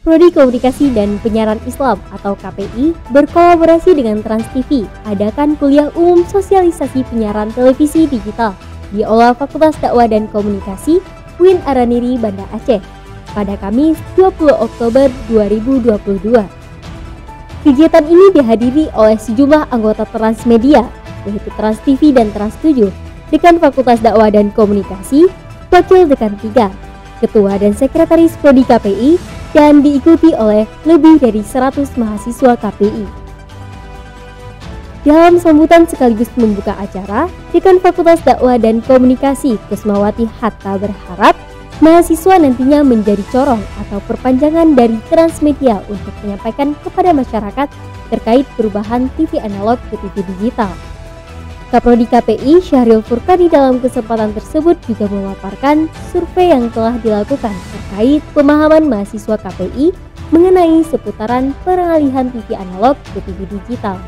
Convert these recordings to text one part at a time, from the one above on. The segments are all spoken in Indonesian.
Prodi Komunikasi dan Penyiaran Islam atau KPI berkolaborasi dengan Trans TV adakan kuliah umum sosialisasi penyiaran televisi digital di Aula Fakultas Dakwah dan Komunikasi UIN Araniri, Banda Aceh pada Kamis 20 Oktober 2022. Kegiatan ini dihadiri oleh sejumlah anggota Transmedia, yaitu Trans TV dan Trans 7, Dekan Fakultas Dakwah dan Komunikasi, Wakil Dekan 3, Ketua dan Sekretaris Prodi KPI, dan diikuti oleh lebih dari 100 mahasiswa KPI. Dalam sambutan sekaligus membuka acara, Dekan Fakultas Dakwah dan Komunikasi Kusmawati Hatta berharap mahasiswa nantinya menjadi corong atau perpanjangan dari Transmedia untuk menyampaikan kepada masyarakat terkait perubahan TV analog ke TV digital. Kaprodi KPI Syahril Furqani dalam kesempatan tersebut juga memaparkan survei yang telah dilakukan terkait pemahaman mahasiswa KPI mengenai seputaran peralihan TV analog ke TV digital.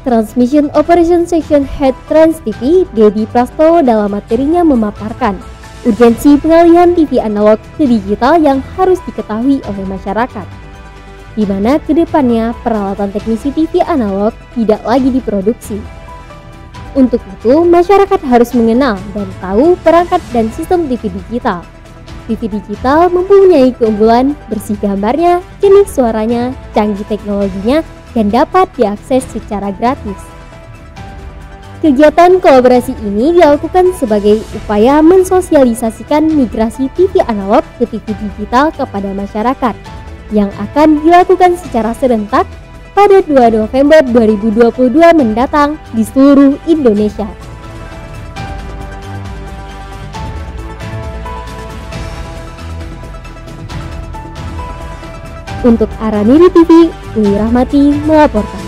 Transmission Operation Section Head Trans TV, Dedi Prastowo dalam materinya memaparkan urgensi pengalihan TV analog ke digital yang harus diketahui oleh masyarakat, di mana kedepannya peralatan teknisi TV analog tidak lagi diproduksi. Untuk itu, masyarakat harus mengenal dan tahu perangkat dan sistem TV digital. TV digital mempunyai keunggulan bersih gambarnya, jenis suaranya, canggih teknologinya, dan dapat diakses secara gratis. Kegiatan kolaborasi ini dilakukan sebagai upaya mensosialisasikan migrasi TV analog ke TV digital kepada masyarakat yang akan dilakukan secara serentak pada 2 November 2022 mendatang di seluruh Indonesia. Untuk Araniri TV, Uli Rahmati melaporkan.